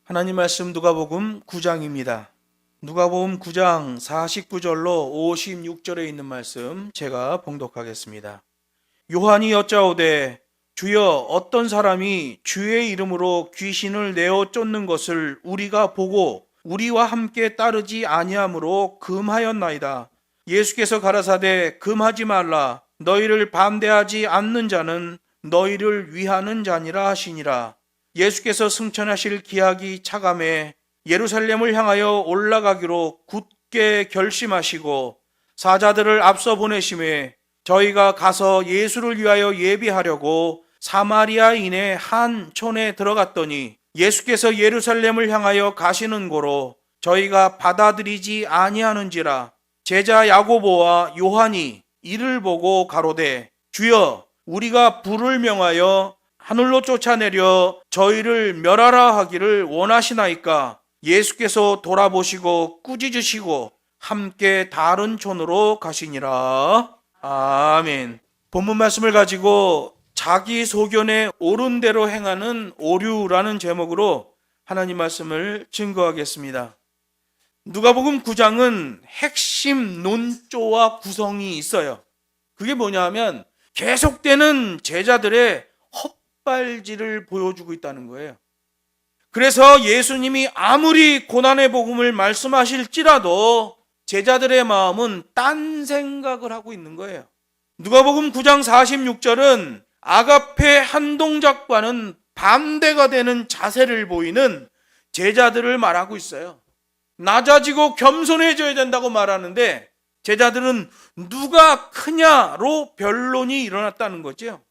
하나님 말씀 누가복음 9장입니다. 누가복음 9장 49절로 56절에 있는 말씀 제가 봉독하겠습니다. 요한이 여짜오되 주여 어떤 사람이 주의 이름으로 귀신을 내어 쫓는 것을 우리가 보고 우리와 함께 따르지 아니하므로 금하였나이다. 예수께서 가라사대 금하지 말라. 너희를 반대하지 않는 자는 너희를 위하는 자니라 하시니라. 예수께서 승천하실 기약이 차감해 예루살렘을 향하여 올라가기로 굳게 결심하시고 사자들을 앞서 보내심에 저희가 가서 예수를 위하여 예비하려고 사마리아인의 한 촌에 들어갔더니 예수께서 예루살렘을 향하여 가시는 고로 저희가 받아들이지 아니하는지라. 제자 야고보와 요한이 이를 보고 가로되 주여 우리가 불을 명하여 하늘로 쫓아내려 저희를 멸하라 하기를 원하시나이까. 예수께서 돌아보시고 꾸짖으시고 함께 다른 촌으로 가시니라. 아멘. 본문 말씀을 가지고 자기 소견에 옳은 대로 행하는 오류라는 제목으로 하나님 말씀을 증거하겠습니다. 누가복음 9장은 핵심 논조와 구성이 있어요. 그게 뭐냐 하면 계속되는 제자들의 헛발질을 보여주고 있다는 거예요. 그래서 예수님이 아무리 고난의 복음을 말씀하실지라도 제자들의 마음은 딴 생각을 하고 있는 거예요. 누가복음 9장 46절은 아가페 한 동작과는 반대가 되는 자세를 보이는 제자들을 말하고 있어요. 낮아지고 겸손해져야 된다고 말하는데 제자들은 누가 크냐로 변론이 일어났다는 거죠.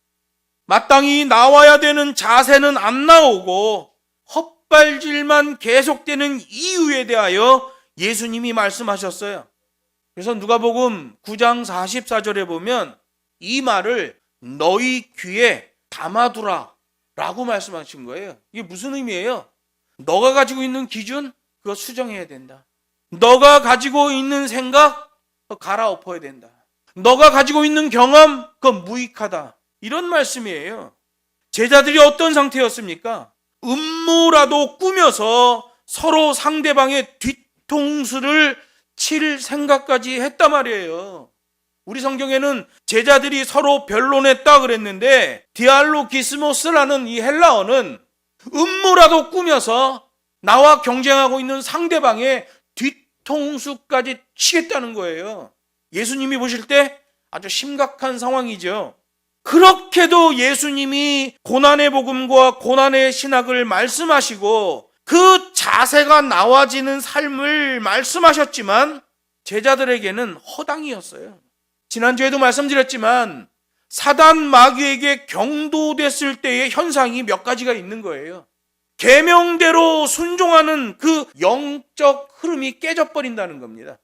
마땅히 나와야 되는 자세는 안 나오고 헛발질만 계속되는 이유에 대하여 예수님이 말씀하셨어요. 그래서 누가복음 9장 44절에 보면 이 말을 너희 귀에 담아두라 라고 말씀하신 거예요. 이게 무슨 의미예요? 너가 가지고 있는 기준 그거 수정해야 된다. 너가 가지고 있는 생각 그거 갈아엎어야 된다. 너가 가지고 있는 경험 그거 무익하다. 이런 말씀이에요. 제자들이 어떤 상태였습니까? 음모라도 꾸며서 서로 상대방의 뒤통수를 칠 생각까지 했단 말이에요. 우리 성경에는 제자들이 서로 변론했다 그랬는데 디알로기스모스라는 이 헬라어는 음모라도 꾸며서 나와 경쟁하고 있는 상대방의 뒤통수까지 치겠다는 거예요. 예수님이 보실 때 아주 심각한 상황이죠. 그렇게도 예수님이 고난의 복음과 고난의 신학을 말씀하시고 그 자세가 나와지는 삶을 말씀하셨지만 제자들에게는 허당이었어요. 지난주에도 말씀드렸지만 사단 마귀에게 경도됐을 때의 현상이 몇 가지가 있는 거예요. 계명대로 순종하는 그 영적 흐름이 깨져버린다는 겁니다.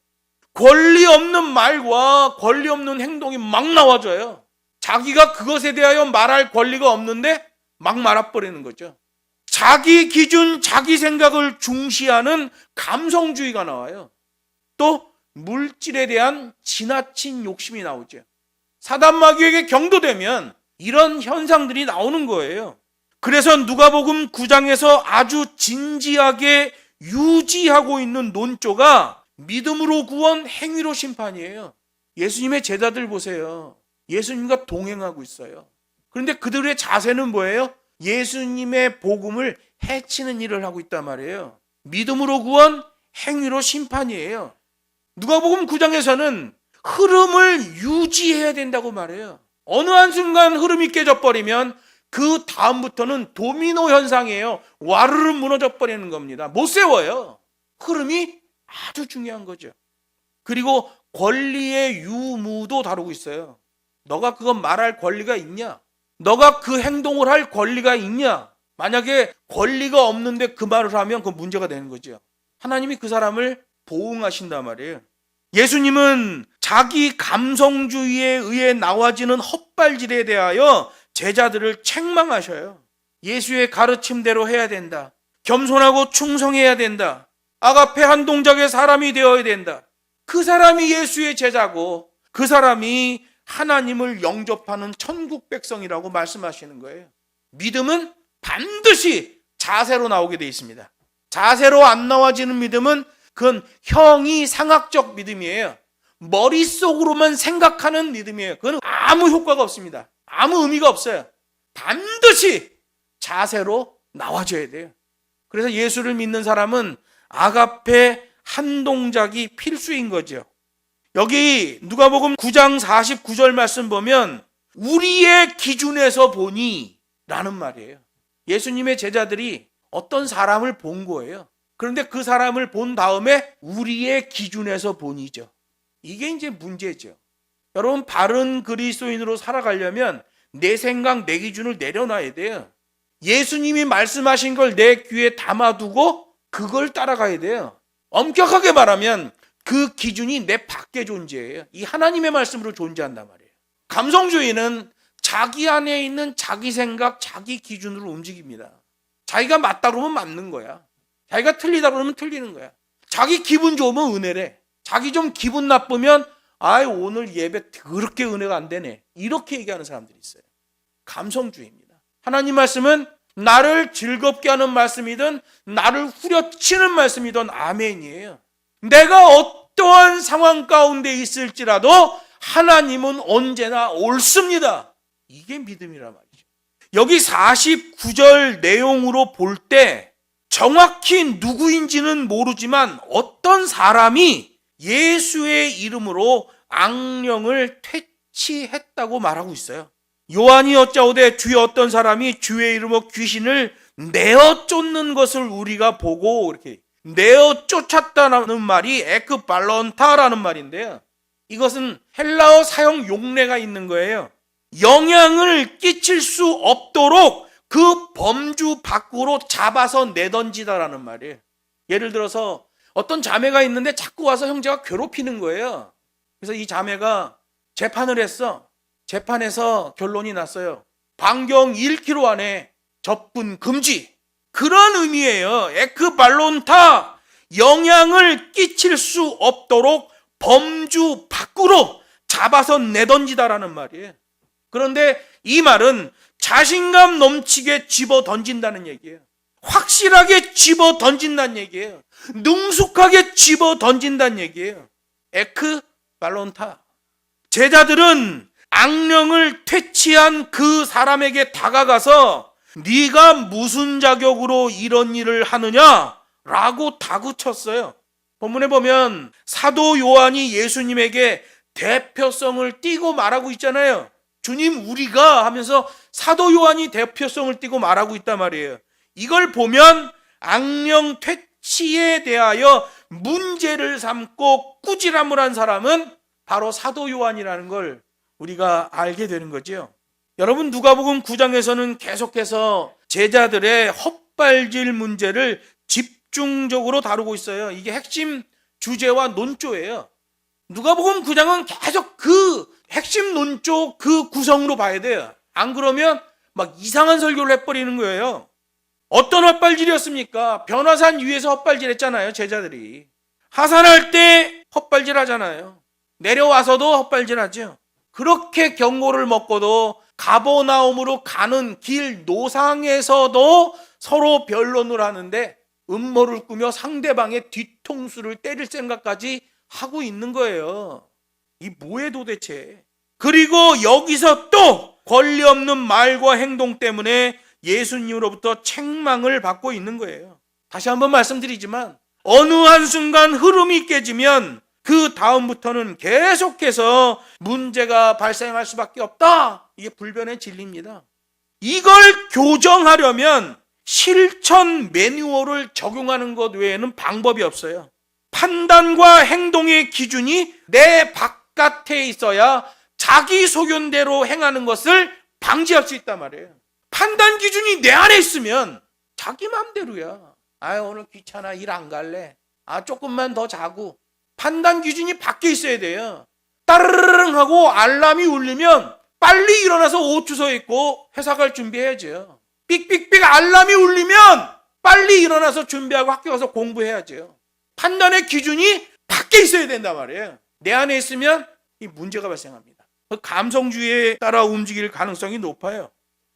권리 없는 말과 권리 없는 행동이 막 나와져요. 자기가 그것에 대하여 말할 권리가 없는데 막 말아버리는 거죠. 자기 기준, 자기 생각을 중시하는 감성주의가 나와요. 또 물질에 대한 지나친 욕심이 나오죠. 사단 마귀에게 경도되면 이런 현상들이 나오는 거예요. 그래서 누가복음 9장에서 아주 진지하게 유지하고 있는 논조가 믿음으로 구원, 행위로 심판이에요. 예수님의 제자들 보세요. 예수님과 동행하고 있어요. 그런데 그들의 자세는 뭐예요? 예수님의 복음을 해치는 일을 하고 있단 말이에요. 믿음으로 구원, 행위로 심판이에요. 누가복음 9장에서는 흐름을 유지해야 된다고 말해요. 어느 한순간 흐름이 깨져버리면 그 다음부터는 도미노 현상이에요. 와르르 무너져 버리는 겁니다. 못 세워요. 흐름이 아주 중요한 거죠. 그리고 권리의 유무도 다루고 있어요. 너가 그건 말할 권리가 있냐? 너가 그 행동을 할 권리가 있냐? 만약에 권리가 없는데 그 말을 하면 그건 문제가 되는 거죠. 하나님이 그 사람을 보응하신단 말이에요. 예수님은 자기 감성주의에 의해 나와지는 헛발질에 대하여 제자들을 책망하셔요. 예수의 가르침대로 해야 된다. 겸손하고 충성해야 된다. 아가페 한 동작의 사람이 되어야 된다. 그 사람이 예수의 제자고 그 사람이 하나님을 영접하는 천국 백성이라고 말씀하시는 거예요. 믿음은 반드시 자세로 나오게 돼 있습니다. 자세로 안 나와지는 믿음은 그건 형이상학적 믿음이에요. 머릿속으로만 생각하는 믿음이에요. 그건 아무 효과가 없습니다. 아무 의미가 없어요. 반드시 자세로 나와줘야 돼요. 그래서 예수를 믿는 사람은 아가페 한 동작이 필수인 거죠. 여기 누가복음 9장 49절 말씀 보면 우리의 기준에서 보니 라는 말이에요. 예수님의 제자들이 어떤 사람을 본 거예요. 그런데 그 사람을 본 다음에 우리의 기준에서 보니죠. 이게 이제 문제죠. 여러분, 바른 그리스도인으로 살아가려면 내 생각, 내 기준을 내려놔야 돼요. 예수님이 말씀하신 걸 내 귀에 담아두고 그걸 따라가야 돼요. 엄격하게 말하면 그 기준이 내 밖에 존재해요. 이 하나님의 말씀으로 존재한단 말이에요. 감성주의는 자기 안에 있는 자기 생각, 자기 기준으로 움직입니다. 자기가 맞다 그러면 맞는 거야. 자기가 틀리다 그러면 틀리는 거야. 자기 기분 좋으면 은혜래. 자기 좀 기분 나쁘면 오늘 예배 그렇게 은혜가 안 되네. 이렇게 얘기하는 사람들이 있어요. 감성주의입니다. 하나님 말씀은 나를 즐겁게 하는 말씀이든 나를 후려치는 말씀이든 아멘이에요. 내가 어떠한 상황 가운데 있을지라도 하나님은 언제나 옳습니다. 이게 믿음이란 말이죠. 여기 49절 내용으로 볼 때 정확히 누구인지는 모르지만 어떤 사람이 예수의 이름으로 악령을 퇴치했다고 말하고 있어요. 요한이 여짜오되 주의 어떤 사람이 주의 이름으로 귀신을 내어 쫓는 것을 우리가 보고, 이렇게 내어 쫓았다는 말이 에크발론타라는 말인데요. 이것은 헬라어 사용 용례가 있는 거예요. 영향을 끼칠 수 없도록 그 범주 밖으로 잡아서 내던지다라는 말이에요. 예를 들어서 어떤 자매가 있는데 자꾸 와서 형제가 괴롭히는 거예요. 그래서 이 자매가 재판을 했어. 재판에서 결론이 났어요. 반경 1km 안에 접근 금지. 그런 의미예요. 에크발론타, 영향을 끼칠 수 없도록 범주 밖으로 잡아서 내던지다라는 말이에요. 그런데 이 말은 자신감 넘치게 집어 던진다는 얘기예요. 확실하게 집어 던진다는 얘기예요. 능숙하게 집어 던진다는 얘기예요. 에크발론타. 제자들은 악령을 퇴치한 그 사람에게 다가가서 네가 무슨 자격으로 이런 일을 하느냐라고 다그쳤어요. 본문에 보면 사도 요한이 예수님에게 대표성을 띠고 말하고 있잖아요. 주님, 우리가 하면서 사도 요한이 대표성을 띠고 말하고 있단 말이에요. 이걸 보면 악령 퇴치에 대하여 문제를 삼고 꾸지람을 한 사람은 바로 사도 요한이라는 걸 우리가 알게 되는 거죠. 여러분, 누가복음 9장에서는 계속해서 제자들의 헛발질 문제를 집중적으로 다루고 있어요. 이게 핵심 주제와 논조예요. 누가복음 9장은 계속 그 핵심 논조 그 구성으로 봐야 돼요. 안 그러면 막 이상한 설교를 해버리는 거예요. 어떤 헛발질이었습니까? 변화산 위에서 헛발질했잖아요. 제자들이 하산할 때 헛발질하잖아요. 내려와서도 헛발질하죠. 그렇게 경고를 먹고도 가버나움으로 가는 길 노상에서도 서로 변론을 하는데 음모를 꾸며 상대방의 뒤통수를 때릴 생각까지 하고 있는 거예요. 이 뭐에 도대체. 그리고 여기서 또 권리 없는 말과 행동 때문에 예수님으로부터 책망을 받고 있는 거예요. 다시 한번 말씀드리지만 어느 한순간 흐름이 깨지면 그 다음부터는 계속해서 문제가 발생할 수밖에 없다. 이게 불변의 진리입니다. 이걸 교정하려면 실천 매뉴얼을 적용하는 것 외에는 방법이 없어요. 판단과 행동의 기준이 내 바깥에 있어야 자기 소견대로 행하는 것을 방지할 수 있단 말이에요. 판단 기준이 내 안에 있으면 자기 마음대로야. 오늘 귀찮아, 일 안 갈래. 조금만 더 자고. 판단 기준이 밖에 있어야 돼요. 따르릉 하고 알람이 울리면 빨리 일어나서 옷 주워 입고 회사 갈 준비해야죠. 삑삑삑 알람이 울리면 빨리 일어나서 준비하고 학교 가서 공부해야죠. 판단의 기준이 밖에 있어야 된단 말이에요. 내 안에 있으면 이 문제가 발생합니다. 감성주의에 따라 움직일 가능성이 높아요.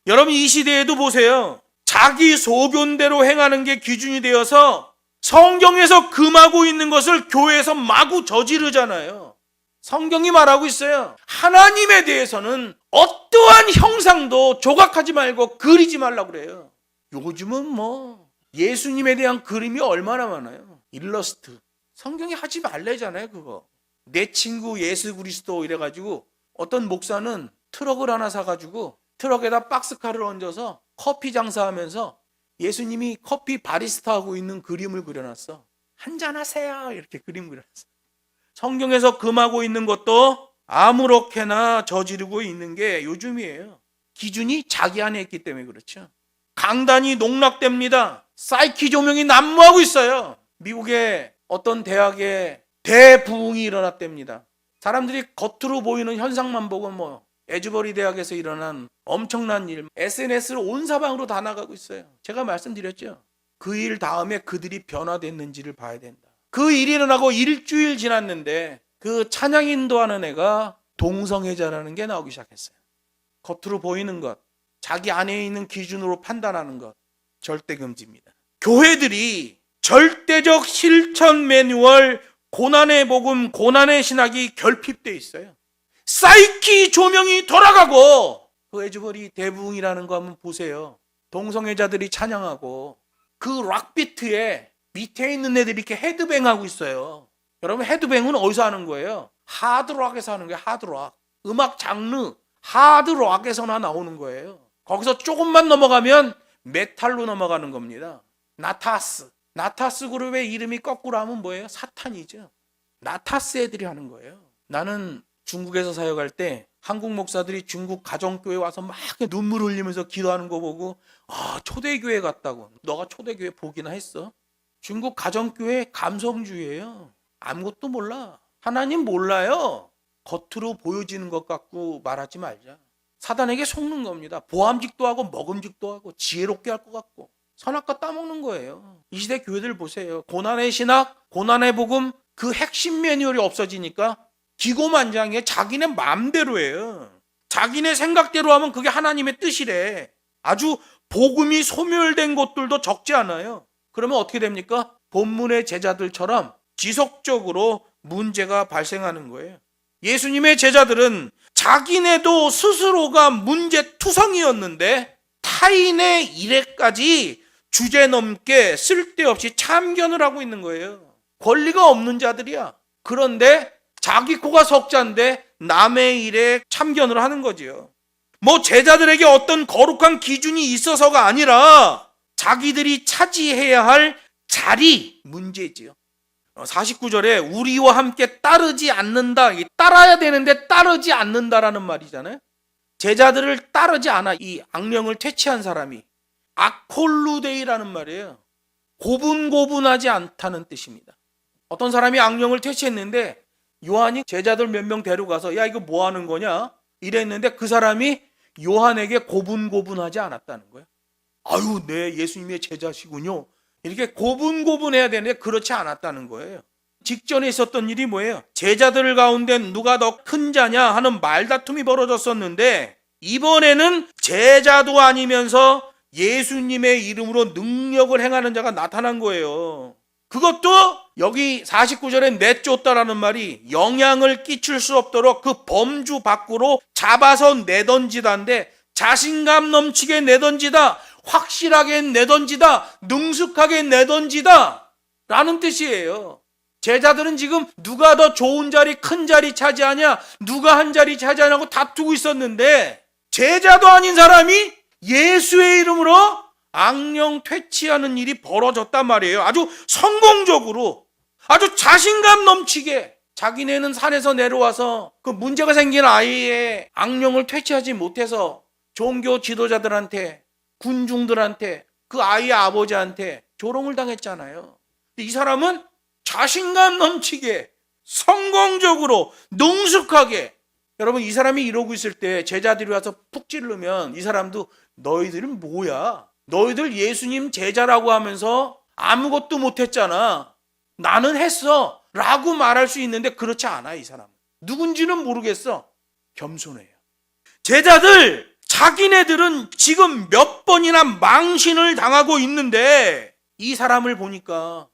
여러분, 이 시대에도 보세요. 자기 소견대로 행하는 게 기준이 되어서 성경에서 금하고 있는 것을 교회에서 마구 저지르잖아요. 성경이 말하고 있어요. 하나님에 대해서는 어떠한 형상도 조각하지 말고 그리지 말라고 그래요. 요즘은 뭐 예수님에 대한 그림이 얼마나 많아요. 일러스트. 성경이 하지 말래잖아요, 그거. 내 친구 예수 그리스도 이래가지고 어떤 목사는 트럭을 하나 사가지고 트럭에다 박스카를 얹어서 커피 장사하면서 예수님이 커피 바리스타 하고 있는 그림을 그려놨어. 한잔하세요 이렇게 그림 그렸어. 성경에서 금하고 있는 것도 아무렇게나 저지르고 있는 게 요즘이에요. 기준이 자기 안에 있기 때문에 그렇죠. 강단이 농락됩니다. 사이키 조명이 난무하고 있어요. 미국의 어떤 대학에 대부흥이 일어났답니다. 사람들이 겉으로 보이는 현상만 보고 에즈버리 대학에서 일어난 엄청난 일, SNS를 온 사방으로 다 나가고 있어요. 제가 말씀드렸죠. 그 일 다음에 그들이 변화됐는지를 봐야 된다. 그 일이 일어나고 일주일 지났는데 그 찬양 인도하는 애가 동성애자라는 게 나오기 시작했어요. 겉으로 보이는 것, 자기 안에 있는 기준으로 판단하는 것 절대 금지입니다. 교회들이 절대적 실천 매뉴얼, 고난의 복음, 고난의 신학이 결핍되어 있어요. 사이키 조명이 돌아가고 그 에즈버리 대부흥이라는 거 한번 보세요. 동성애자들이 찬양하고 그 락비트에 밑에 있는 애들이 이렇게 헤드뱅하고 있어요. 여러분 헤드뱅은 어디서 하는 거예요? 하드락에서 하는 거예요. 하드락. 음악 장르 하드락에서나 나오는 거예요. 거기서 조금만 넘어가면 메탈로 넘어가는 겁니다. 나타스 그룹의 이름이 거꾸로 하면 뭐예요? 사탄이죠. 나타스 애들이 하는 거예요. 나는 중국에서 사역할 때 한국 목사들이 중국 가정교회 와서 막 눈물 흘리면서 기도하는 거 보고 초대교회 같다고. 너가 초대교회 보기나 했어? 중국 가정교회 감성주의예요. 아무것도 몰라. 하나님 몰라요. 겉으로 보여지는 것 갖고 말하지 말자. 사단에게 속는 겁니다. 보암직도 하고 먹음직도 하고 지혜롭게 할 것 같고 선악과 따먹는 거예요. 이 시대 교회들 보세요. 고난의 신학, 고난의 복음 그 핵심 매뉴얼이 없어지니까 기고만장해. 자기네 마음대로예요. 자기네 생각대로 하면 그게 하나님의 뜻이래. 아주 복음이 소멸된 곳들도 적지 않아요. 그러면 어떻게 됩니까? 본문의 제자들처럼 지속적으로 문제가 발생하는 거예요. 예수님의 제자들은 자기네도 스스로가 문제투성이었는데 타인의 일에까지 주제넘게 쓸데없이 참견을 하고 있는 거예요. 권리가 없는 자들이야. 그런데 자기 코가 석자인데 남의 일에 참견을 하는 거지요. 제자들에게 어떤 거룩한 기준이 있어서가 아니라 자기들이 차지해야 할 자리 문제지요. 49절에 우리와 함께 따르지 않는다. 따라야 되는데 따르지 않는다라는 말이잖아요. 제자들을 따르지 않아. 이 악령을 퇴치한 사람이 아콜루데이라는 말이에요. 고분고분하지 않다는 뜻입니다. 어떤 사람이 악령을 퇴치했는데 요한이 제자들 몇 명 데려가서 야 이거 뭐 하는 거냐 이랬는데 그 사람이 요한에게 고분고분하지 않았다는 거예요. 아유 네 예수님의 제자시군요. 이렇게 고분고분해야 되는데 그렇지 않았다는 거예요. 직전에 있었던 일이 뭐예요? 제자들 가운데 누가 더 큰 자냐 하는 말다툼이 벌어졌었는데 이번에는 제자도 아니면서 예수님의 이름으로 능력을 행하는 자가 나타난 거예요. 그것도 여기 49절에 내쫓다라는 말이 영향을 끼칠 수 없도록 그 범주 밖으로 잡아서 내던지다인데 자신감 넘치게 내던지다, 확실하게 내던지다, 능숙하게 내던지다 라는 뜻이에요. 제자들은 지금 누가 더 좋은 자리, 큰 자리 차지하냐, 누가 한 자리 차지하냐고 다투고 있었는데 제자도 아닌 사람이 예수의 이름으로 악령 퇴치하는 일이 벌어졌단 말이에요. 아주 성공적으로, 아주 자신감 넘치게 자기네는 산에서 내려와서 그 문제가 생긴 아이의 악령을 퇴치하지 못해서 종교 지도자들한테, 군중들한테, 그 아이의 아버지한테 조롱을 당했잖아요. 이 사람은 자신감 넘치게 성공적으로 능숙하게, 여러분 이 사람이 이러고 있을 때 제자들이 와서 푹 찌르면 이 사람도 너희들은 뭐야? 너희들 예수님 제자라고 하면서 아무것도 못했잖아. 나는 했어 라고 말할 수 있는데 그렇지 않아. 이 사람은 누군지는 모르겠어. 겸손해요. 제자들 자기네들은 지금 몇 번이나 망신을 당하고 있는데 이 사람을 보니까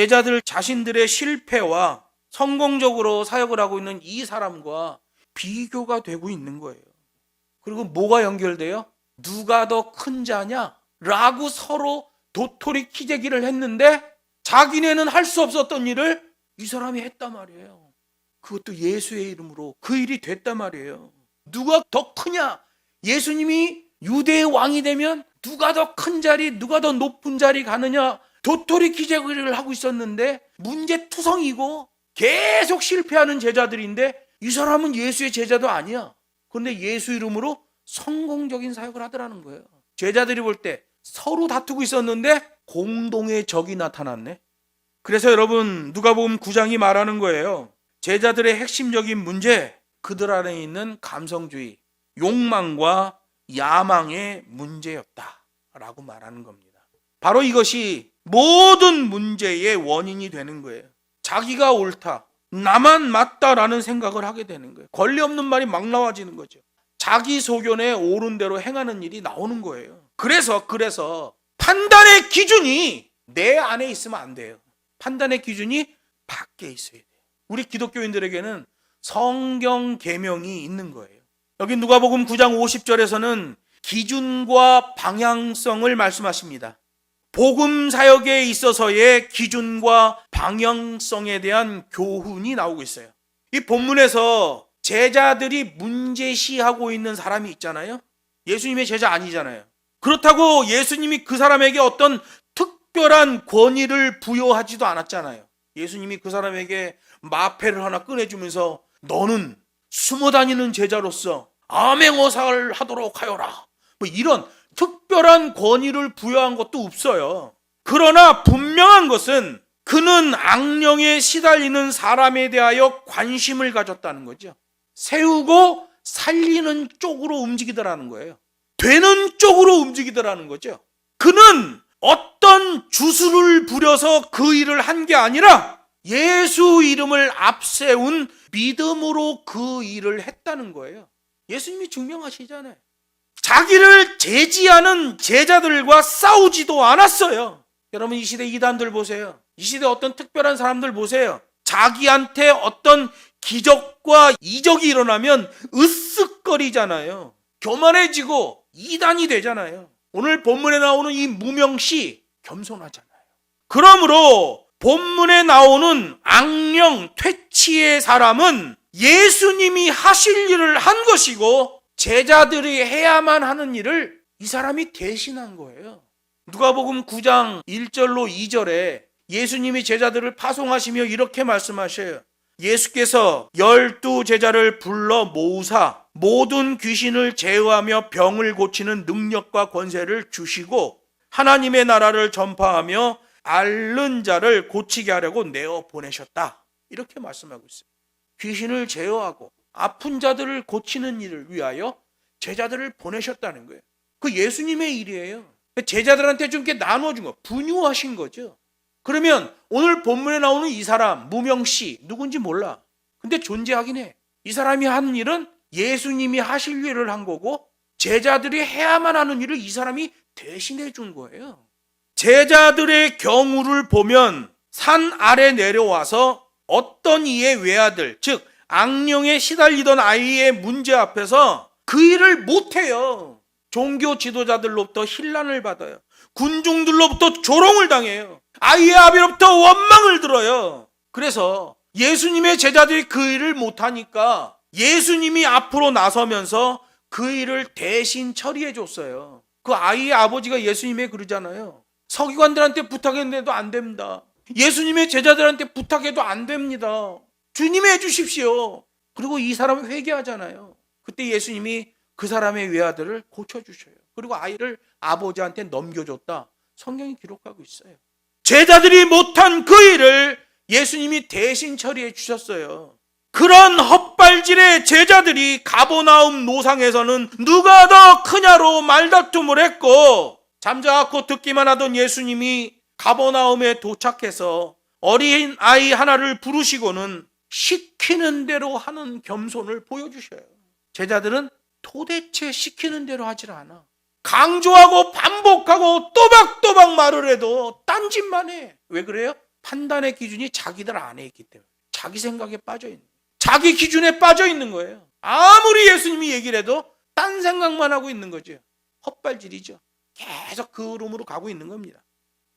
제자들 자신들의 실패와 성공적으로 사역을 하고 있는 이 사람과 비교가 되고 있는 거예요. 그리고 뭐가 연결돼요? 누가 더 큰 자냐? 라고 서로 도토리 키재기를 했는데 자기네는 할 수 없었던 일을 이 사람이 했단 말이에요. 그것도 예수의 이름으로 그 일이 됐단 말이에요. 누가 더 크냐? 예수님이 유대의 왕이 되면 누가 더 큰 자리, 누가 더 높은 자리 가느냐? 도토리 키재기를 하고 있었는데 문제투성이고 계속 실패하는 제자들인데 이 사람은 예수의 제자도 아니야. 그런데 예수 이름으로 성공적인 사역을 하더라는 거예요. 제자들이 볼 때 서로 다투고 있었는데 공동의 적이 나타났네. 그래서 여러분, 누가복음 9장이 말하는 거예요. 제자들의 핵심적인 문제, 그들 안에 있는 감성주의, 욕망과 야망의 문제였다라고 말하는 겁니다. 바로 이것이 모든 문제의 원인이 되는 거예요. 자기가 옳다, 나만 맞다라는 생각을 하게 되는 거예요. 권리 없는 말이 막 나와지는 거죠. 자기 소견에 옳은 대로 행하는 일이 나오는 거예요. 그래서 판단의 기준이 내 안에 있으면 안 돼요. 판단의 기준이 밖에 있어야 돼요. 우리 기독교인들에게는 성경 계명이 있는 거예요. 여기 누가복음 9장 50절에서는 기준과 방향성을 말씀하십니다. 복음 사역에 있어서의 기준과 방향성에 대한 교훈이 나오고 있어요. 이 본문에서 제자들이 문제시하고 있는 사람이 있잖아요. 예수님의 제자 아니잖아요. 그렇다고 예수님이 그 사람에게 어떤 특별한 권위를 부여하지도 않았잖아요. 예수님이 그 사람에게 마패를 하나 꺼내주면서 너는 숨어다니는 제자로서 암행어사를 하도록 하여라, 뭐 이런 특별한 권위를 부여한 것도 없어요. 그러나 분명한 것은 그는 악령에 시달리는 사람에 대하여 관심을 가졌다는 거죠. 세우고 살리는 쪽으로 움직이더라는 거예요. 되는 쪽으로 움직이더라는 거죠. 그는 어떤 주술을 부려서 그 일을 한 게 아니라 예수 이름을 앞세운 믿음으로 그 일을 했다는 거예요. 예수님이 증명하시잖아요. 자기를 제지하는 제자들과 싸우지도 않았어요. 여러분, 이 시대 이단들 보세요. 이 시대 어떤 특별한 사람들 보세요. 자기한테 어떤 기적과 이적이 일어나면 으쓱거리잖아요. 교만해지고 이단이 되잖아요. 오늘 본문에 나오는 이 무명씨 겸손하잖아요. 그러므로 본문에 나오는 악령 퇴치의 사람은 예수님이 하실 일을 한 것이고 제자들이 해야만 하는 일을 이 사람이 대신한 거예요. 누가복음 9장 1절로 2절에 예수님이 제자들을 파송하시며 이렇게 말씀하셔요. 예수께서 12 제자를 불러 모으사 모든 귀신을 제어하며 병을 고치는 능력과 권세를 주시고 하나님의 나라를 전파하며 앓는 자를 고치게 하려고 내어 보내셨다. 이렇게 말씀하고 있어요. 귀신을 제어하고 아픈 자들을 고치는 일을 위하여 제자들을 보내셨다는 거예요. 그 예수님의 일이에요. 제자들한테 좀 이렇게 나눠준 거, 분유하신 거죠. 그러면 오늘 본문에 나오는 이 사람, 무명씨, 누군지 몰라. 근데 존재하긴 해. 이 사람이 하는 일은 예수님이 하실 일을 한 거고 제자들이 해야만 하는 일을 이 사람이 대신해 준 거예요. 제자들의 경우를 보면 산 아래 내려와서 어떤 이의 외아들, 즉 악령에 시달리던 아이의 문제 앞에서 그 일을 못해요. 종교 지도자들로부터 힐난을 받아요. 군중들로부터 조롱을 당해요. 아이의 아비로부터 원망을 들어요. 그래서 예수님의 제자들이 그 일을 못하니까 예수님이 앞으로 나서면서 그 일을 대신 처리해 줬어요. 그 아이의 아버지가 예수님에게 그러잖아요. 서기관들한테 부탁했는데도 안 됩니다. 예수님의 제자들한테 부탁해도 안 됩니다. 주님이 해주십시오. 그리고 이 사람은 회개하잖아요. 그때 예수님이 그 사람의 외아들을 고쳐주셔요. 그리고 아이를 아버지한테 넘겨줬다. 성경이 기록하고 있어요. 제자들이 못한 그 일을 예수님이 대신 처리해 주셨어요. 그런 헛발질의 제자들이 가버나움 노상에서는 누가 더 크냐로 말다툼을 했고 잠자코 듣기만 하던 예수님이 가버나움에 도착해서 어린 아이 하나를 부르시고는 시키는 대로 하는 겸손을 보여주셔요. 제자들은 도대체 시키는 대로 하질 않아. 강조하고 반복하고 또박또박 말을 해도 딴짓만 해. 왜 그래요? 판단의 기준이 자기들 안에 있기 때문에 자기 생각에 빠져 있는 거예요. 자기 기준에 빠져 있는 거예요. 아무리 예수님이 얘기를 해도 딴 생각만 하고 있는 거죠. 헛발질이죠. 계속 그 흐름으로 가고 있는 겁니다.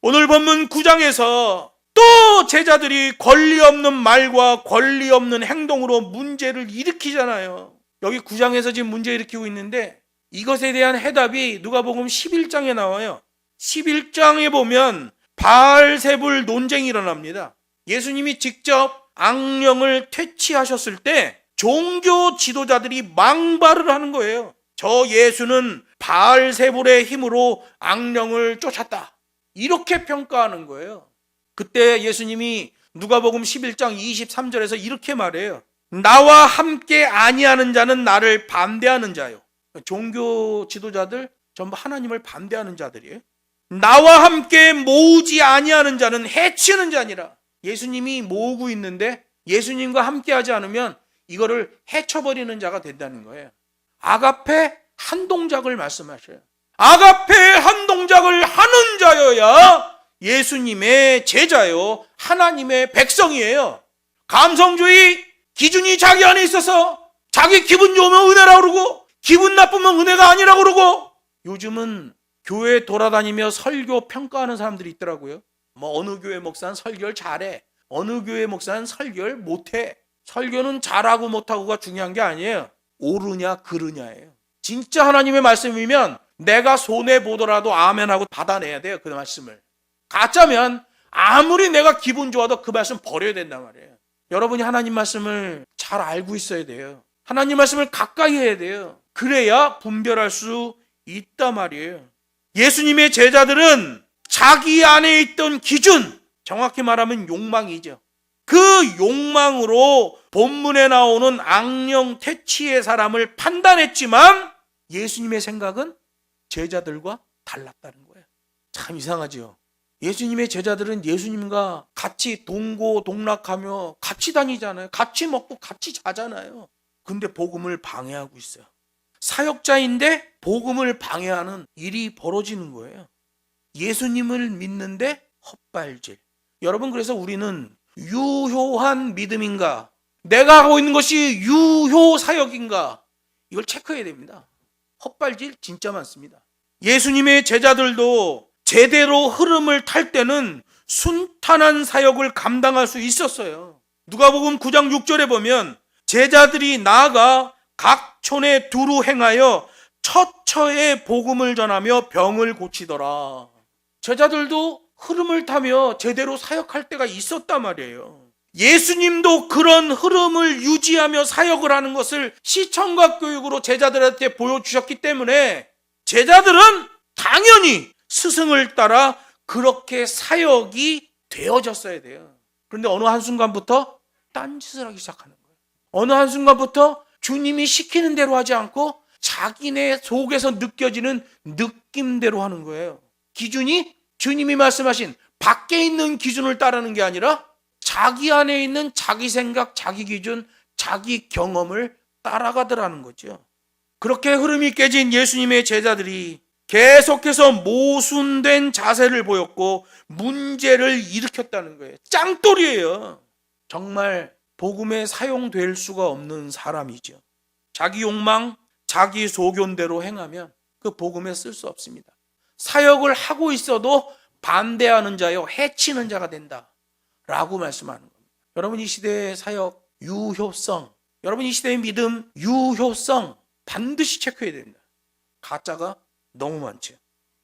오늘 본문 9장에서 또 제자들이 권리 없는 말과 권리 없는 행동으로 문제를 일으키잖아요. 여기 9장에서 지금 문제 일으키고 있는데 이것에 대한 해답이 누가복음 11장에 나와요. 11장에 보면 바알세불 논쟁이 일어납니다. 예수님이 직접 악령을 퇴치하셨을 때 종교 지도자들이 망발을 하는 거예요. 저 예수는 바알세불의 힘으로 악령을 쫓았다. 이렇게 평가하는 거예요. 그때 예수님이 누가복음 11장 23절에서 이렇게 말해요. 나와 함께 아니하는 자는 나를 반대하는 자요. 종교 지도자들 전부 하나님을 반대하는 자들이에요. 나와 함께 모으지 아니하는 자는 해치는 자니라. 예수님이 모으고 있는데 예수님과 함께 하지 않으면 이거를 해쳐버리는 자가 된다는 거예요. 아가페 한 동작을 말씀하셔요. 아가페 한 동작을 하는 자여야 예수님의 제자요, 하나님의 백성이에요. 감성주의 기준이 자기 안에 있어서 자기 기분 좋으면 은혜라고 그러고 기분 나쁘면 은혜가 아니라고 그러고, 요즘은 교회 돌아다니며 설교 평가하는 사람들이 있더라고요. 뭐 어느 교회 목사는 설교를 잘해, 어느 교회 목사는 설교를 못해. 설교는 잘하고 못하고가 중요한 게 아니에요. 옳으냐 그르냐예요. 진짜 하나님의 말씀이면 내가 손해보더라도 아멘하고 받아내야 돼요. 그 말씀을. 가짜면 아무리 내가 기분 좋아도 그 말씀 버려야 된단 말이에요. 여러분이 하나님 말씀을 잘 알고 있어야 돼요. 하나님 말씀을 가까이 해야 돼요. 그래야 분별할 수 있단 말이에요. 예수님의 제자들은 자기 안에 있던 기준, 정확히 말하면 욕망이죠. 그 욕망으로 본문에 나오는 악령 퇴치의 사람을 판단했지만 예수님의 생각은 제자들과 달랐다는 거예요. 참 이상하죠. 예수님의 제자들은 예수님과 같이 동고동락하며 같이 다니잖아요. 같이 먹고 같이 자잖아요. 근데 복음을 방해하고 있어요. 사역자인데 복음을 방해하는 일이 벌어지는 거예요. 예수님을 믿는데 헛발질. 여러분, 그래서 우리는 유효한 믿음인가, 내가 하고 있는 것이 유효 사역인가, 이걸 체크해야 됩니다. 헛발질 진짜 많습니다. 예수님의 제자들도 제대로 흐름을 탈 때는 순탄한 사역을 감당할 수 있었어요. 누가복음 9장 6절에 보면 제자들이 나아가 각 촌에 두루 행하여 처처에 복음을 전하며 병을 고치더라. 제자들도 흐름을 타며 제대로 사역할 때가 있었단 말이에요. 예수님도 그런 흐름을 유지하며 사역을 하는 것을 시청각 교육으로 제자들한테 보여주셨기 때문에 제자들은 당연히 스승을 따라 그렇게 사역이 되어졌어야 돼요. 그런데 어느 한순간부터 딴짓을 하기 시작하는 거예요. 어느 한순간부터 주님이 시키는 대로 하지 않고 자기네 속에서 느껴지는 느낌대로 하는 거예요. 기준이 주님이 말씀하신 밖에 있는 기준을 따르는 게 아니라 자기 안에 있는 자기 생각, 자기 기준, 자기 경험을 따라가더라는 거죠. 그렇게 흐름이 깨진 예수님의 제자들이 계속해서 모순된 자세를 보였고 문제를 일으켰다는 거예요. 짱돌이에요. 정말 복음에 사용될 수가 없는 사람이죠. 자기 욕망, 자기 소견대로 행하면 그 복음에 쓸 수 없습니다. 사역을 하고 있어도 반대하는 자요, 해치는 자가 된다 라고 말씀하는 겁니다. 여러분, 이 시대의 사역 유효성, 여러분 이 시대의 믿음 유효성 반드시 체크해야 됩니다. 가짜가 너무 많죠.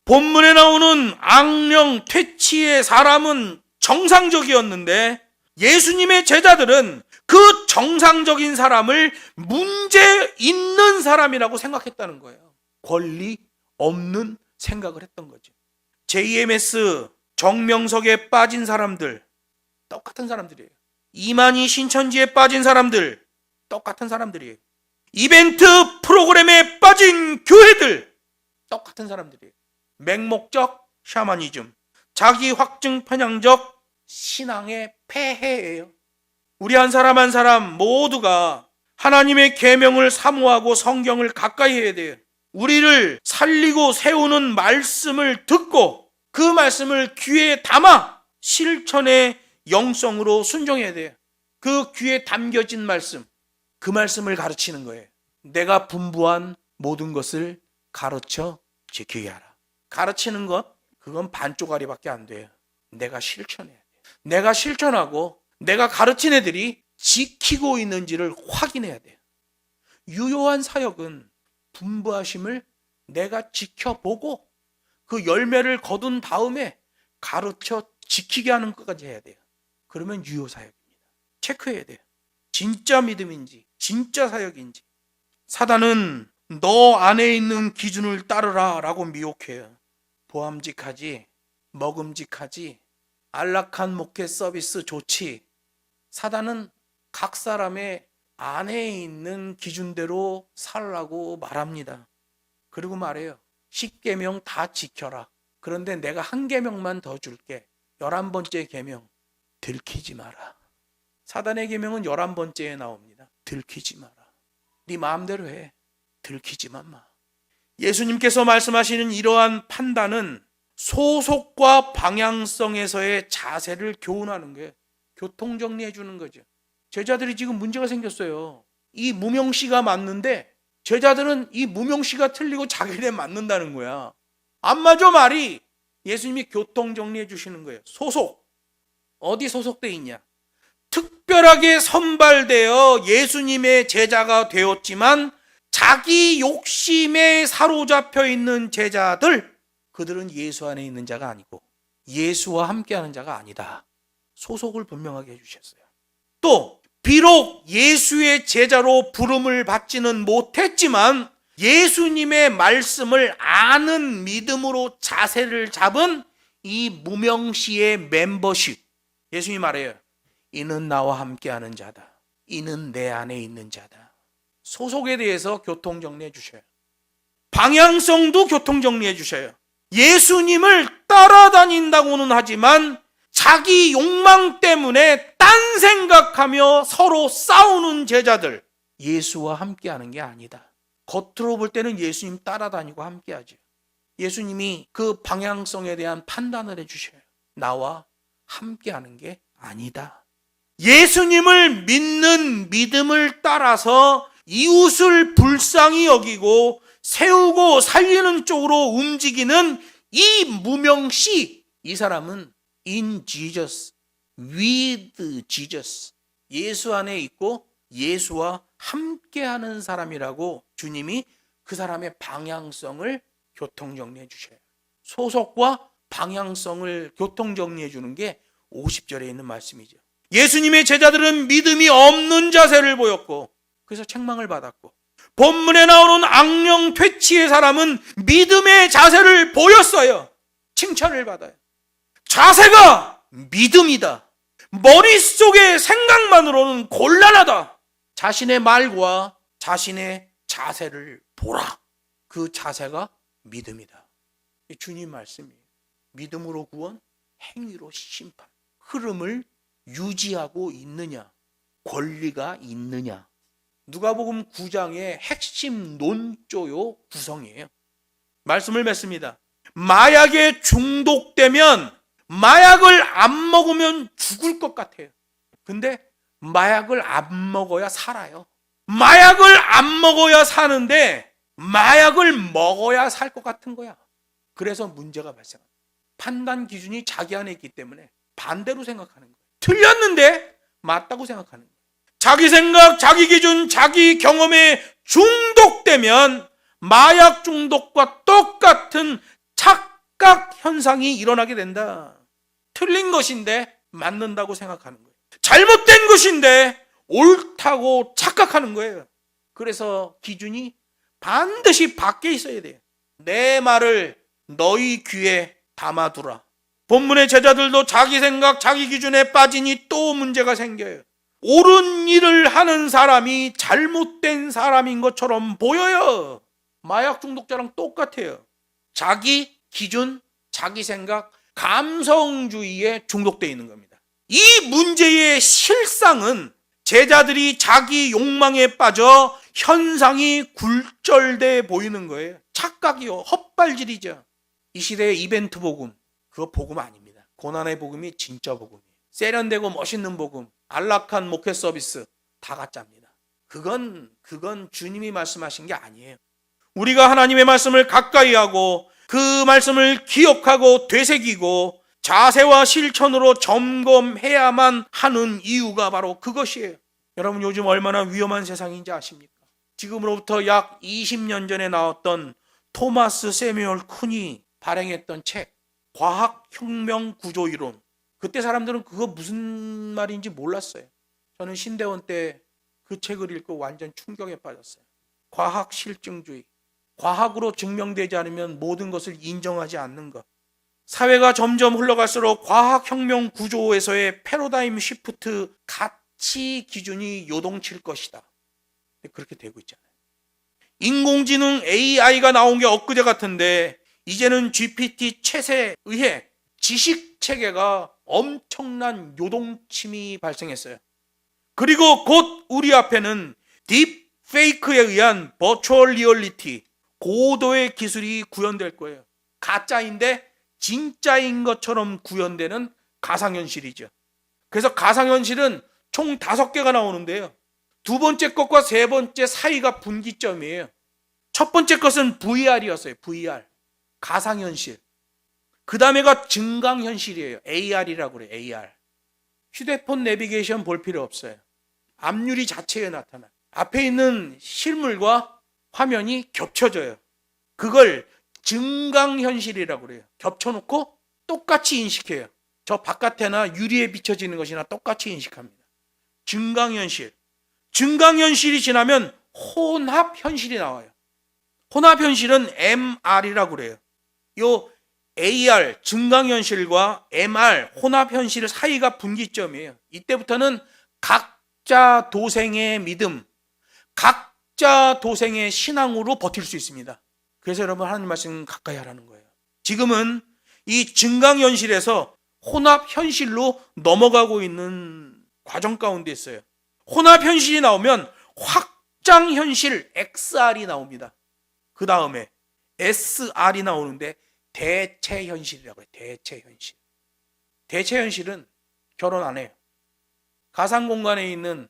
본문에 나오는 악령 퇴치의 사람은 정상적이었는데 예수님의 제자들은 그 정상적인 사람을 문제 있는 사람이라고 생각했다는 거예요. 권리 없는 생각을 했던 거죠. JMS 정명석에 빠진 사람들 똑같은 사람들이에요. 이만희 신천지에 빠진 사람들 똑같은 사람들이에요. 이벤트 프로그램에 빠진 교회들 똑같은 사람들이에요. 맹목적 샤머니즘, 자기 확증 편향적 신앙의 폐해예요. 우리 한 사람 한 사람 모두가 하나님의 계명을 사모하고 성경을 가까이 해야 돼요. 우리를 살리고 세우는 말씀을 듣고 그 말씀을 귀에 담아 실천에 영성으로 순종해야 돼요. 그 귀에 담겨진 말씀, 그 말씀을 가르치는 거예요. 내가 분부한 모든 것을 가르쳐 지키게 하라. 가르치는 것, 그건 반쪽짜리밖에 안 돼요. 내가 실천해야 돼요. 내가 실천하고 내가 가르친 애들이 지키고 있는지를 확인해야 돼요. 유효한 사역은 분부하심을 내가 지켜보고 그 열매를 거둔 다음에 가르쳐 지키게 하는 것까지 해야 돼요. 그러면 유효 사역입니다. 체크해야 돼요. 진짜 믿음인지, 진짜 사역인지. 사단은 너 안에 있는 기준을 따르라 라고 미혹해요. 보암직하지, 먹음직하지, 안락한 목회 서비스 좋지. 사단은 각 사람의 안에 있는 기준대로 살라고 말합니다. 그리고 말해요. 10계명 다 지켜라. 그런데 내가 한 계명만 더 줄게. 11번째 계명, 들키지 마라. 사단의 계명은 11번째에 나옵니다. 들키지 마라. 네 마음대로 해. 들키지만 마. 예수님께서 말씀하시는 이러한 판단은 소속과 방향성에서의 자세를 교훈하는 거예요. 교통정리해 주는 거죠. 제자들이 지금 문제가 생겼어요. 이 무명씨가 맞는데 제자들은 이 무명씨가 틀리고 자기네 맞는다는 거야. 안 맞아 말이. 예수님이 교통정리해 주시는 거예요. 소속. 어디 소속돼 있냐? 특별하게 선발되어 예수님의 제자가 되었지만 자기 욕심에 사로잡혀 있는 제자들, 그들은 예수 안에 있는 자가 아니고 예수와 함께하는 자가 아니다. 소속을 분명하게 해주셨어요. 또 비록 예수의 제자로 부름을 받지는 못했지만 예수님의 말씀을 아는 믿음으로 자세를 잡은 이 무명씨의 멤버십. 예수님이 말해요. 이는 나와 함께하는 자다. 이는 내 안에 있는 자다. 소속에 대해서 교통정리해 주셔요. 방향성도 교통정리해 주셔요. 예수님을 따라다닌다고는 하지만 자기 욕망 때문에 딴 생각하며 서로 싸우는 제자들, 예수와 함께하는 게 아니다. 겉으로 볼 때는 예수님 따라다니고 함께하죠. 예수님이 그 방향성에 대한 판단을 해주셔요. 나와 함께하는 게 아니다. 예수님을 믿는 믿음을 따라서 이웃을 불쌍히 여기고 세우고 살리는 쪽으로 움직이는 이 무명씨, 이 사람은 in Jesus, with Jesus, 예수 안에 있고 예수와 함께하는 사람이라고 주님이 그 사람의 방향성을 교통정리해 주셔요. 소속과 방향성을 교통정리해 주는 게 50절에 있는 말씀이죠. 예수님의 제자들은 믿음이 없는 자세를 보였고 그래서 책망을 받았고, 본문에 나오는 악령 퇴치의 사람은 믿음의 자세를 보였어요. 칭찬을 받아요. 자세가 믿음이다. 머릿속의 생각만으로는 곤란하다. 자신의 말과 자신의 자세를 보라. 그 자세가 믿음이다. 주님 말씀이에요. 믿음으로 구원, 행위로 심판. 흐름을 유지하고 있느냐, 권리가 있느냐. 누가복음 9장의 핵심 논조요 구성이에요. 말씀을 맺습니다. 마약에 중독되면 마약을 안 먹으면 죽을 것 같아요. 근데 마약을 안 먹어야 살아요. 마약을 안 먹어야 사는데 마약을 먹어야 살 것 같은 거야. 그래서 문제가 발생합니다. 판단 기준이 자기 안에 있기 때문에 반대로 생각하는 거예요. 틀렸는데 맞다고 생각하는 거예요. 자기 생각, 자기 기준, 자기 경험에 중독되면 마약 중독과 똑같은 착각 현상이 일어나게 된다. 틀린 것인데 맞는다고 생각하는 거예요. 잘못된 것인데 옳다고 착각하는 거예요. 그래서 기준이 반드시 밖에 있어야 돼요. 내 말을 너희 귀에 담아두라. 본문의 제자들도 자기 생각, 자기 기준에 빠지니 또 문제가 생겨요. 옳은 일을 하는 사람이 잘못된 사람인 것처럼 보여요. 마약 중독자랑 똑같아요. 자기 기준, 자기 생각, 감성주의에 중독되어 있는 겁니다. 이 문제의 실상은 제자들이 자기 욕망에 빠져 현상이 굴절돼 보이는 거예요. 착각이요, 헛발질이죠. 이 시대의 이벤트 복음, 그거 복음 아닙니다. 고난의 복음이 진짜 복음이에요. 세련되고 멋있는 복음, 안락한 목회 서비스 다 가짜입니다. 그건 주님이 말씀하신 게 아니에요. 우리가 하나님의 말씀을 가까이 하고 그 말씀을 기억하고 되새기고 자세와 실천으로 점검해야만 하는 이유가 바로 그것이에요. 여러분, 요즘 얼마나 위험한 세상인지 아십니까? 지금으로부터 약 20년 전에 나왔던 토마스 세뮤얼 쿤이 발행했던 책, 과학혁명 구조이론. 그때 사람들은 그거 무슨 말인지 몰랐어요. 저는 신대원 때 그 책을 읽고 완전 충격에 빠졌어요. 과학 실증주의. 과학으로 증명되지 않으면 모든 것을 인정하지 않는 것. 사회가 점점 흘러갈수록 과학혁명 구조에서의 패러다임 시프트, 가치 기준이 요동칠 것이다. 그렇게 되고 있잖아요. 인공지능 AI가 나온 게 엊그제 같은데 이제는 GPT 챗에 의해 지식체계가 엄청난 요동침이 발생했어요. 그리고 곧 우리 앞에는 딥페이크에 의한 버추얼 리얼리티, 고도의 기술이 구현될 거예요. 가짜인데 진짜인 것처럼 구현되는 가상현실이죠. 그래서 가상현실은 총 5개가 나오는데요. 두 번째 것과 세 번째 사이가 분기점이에요. 첫 번째 것은 VR이었어요. VR. 가상현실. 그 다음에가 증강현실이에요. AR이라고 그래요. AR. 휴대폰 내비게이션 볼 필요 없어요. 앞유리 자체에 나타나요. 앞에 있는 실물과 화면이 겹쳐져요. 그걸 증강현실이라고 그래요. 겹쳐놓고 똑같이 인식해요. 저 바깥에나 유리에 비춰지는 것이나 똑같이 인식합니다. 증강현실. 증강현실이 지나면 혼합현실이 나와요. 혼합현실은 MR이라고 그래요. 요 AR, 증강현실과 MR, 혼합현실 사이가 분기점이에요. 이때부터는 각자 도생의 믿음, 각자 도생의 신앙으로 버틸 수 있습니다. 그래서 여러분, 하나님 말씀 가까이 하라는 거예요. 지금은 이 증강현실에서 혼합현실로 넘어가고 있는 과정 가운데 있어요. 혼합현실이 나오면 확장현실 XR이 나옵니다. 그 다음에 SR이 나오는데 대체현실이라고 해요. 대체현실. 대체현실은 결혼 안 해요. 가상공간에 있는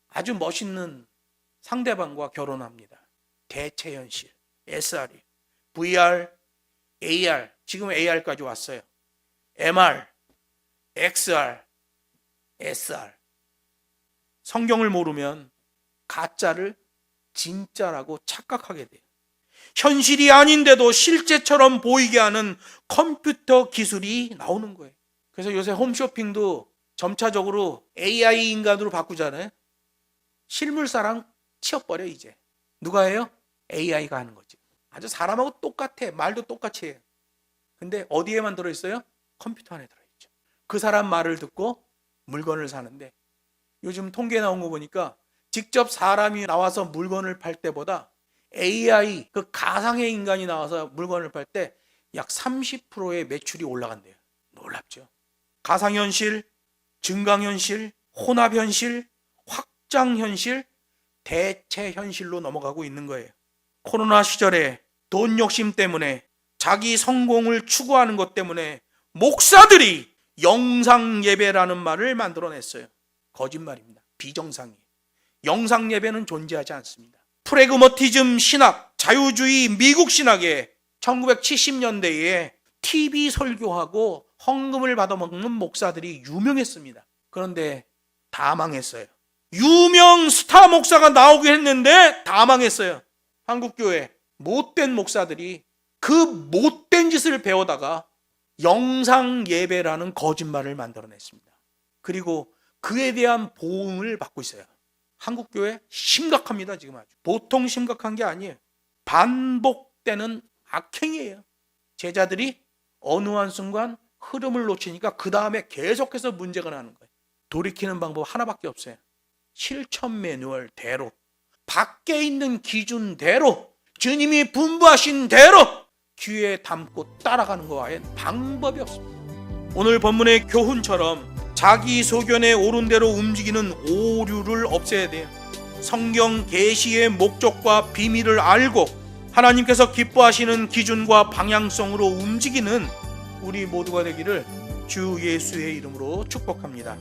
아주 멋있는 상대방과 결혼합니다. 대체현실. SR이. VR, AR. 지금 AR까지 왔어요. MR, XR, SR. 성경을 모르면 가짜를 진짜라고 착각하게 돼요. 현실이 아닌데도 실제처럼 보이게 하는 컴퓨터 기술이 나오는 거예요. 그래서 요새 홈쇼핑도 점차적으로 AI 인간으로 바꾸잖아요. 실물사랑 치워버려 이제. 누가 해요? AI가 하는 거지. 아주 사람하고 똑같아. 말도 똑같이 해요. 근데 어디에만 들어있어요? 컴퓨터 안에 들어있죠. 그 사람 말을 듣고 물건을 사는데 요즘 통계 나온 거 보니까 직접 사람이 나와서 물건을 팔 때보다 AI, 그 가상의 인간이 나와서 물건을 팔 때 약 30%의 매출이 올라간대요. 놀랍죠. 가상현실, 증강현실, 혼합현실, 확장현실, 대체현실로 넘어가고 있는 거예요. 코로나 시절에 돈 욕심 때문에 자기 성공을 추구하는 것 때문에 목사들이 영상 예배라는 말을 만들어냈어요. 거짓말입니다. 비정상이에요. 영상 예배는 존재하지 않습니다. 프래그머티즘 신학, 자유주의 미국 신학에 1970년대에 TV 설교하고 헌금을 받아먹는 목사들이 유명했습니다. 그런데 다 망했어요. 유명 스타 목사가 나오긴 했는데 다 망했어요. 한국교회 못된 목사들이 그 못된 짓을 배우다가 영상 예배라는 거짓말을 만들어냈습니다. 그리고 그에 대한 보응을 받고 있어요. 한국교회 심각합니다. 지금 아주 보통 심각한 게 아니에요. 반복되는 악행이에요. 제자들이 어느 한순간 흐름을 놓치니까 그 다음에 계속해서 문제가 나는 거예요. 돌이키는 방법 하나밖에 없어요. 실천 매뉴얼대로, 밖에 있는 기준대로, 주님이 분부하신 대로 귀에 담고 따라가는 거 외엔 방법이 없습니다. 오늘 본문의 교훈처럼 자기 소견에 옳은 대로 움직이는 오류를 없애야 돼요. 성경 계시의 목적과 비밀을 알고 하나님께서 기뻐하시는 기준과 방향성으로 움직이는 우리 모두가 되기를 주 예수의 이름으로 축복합니다.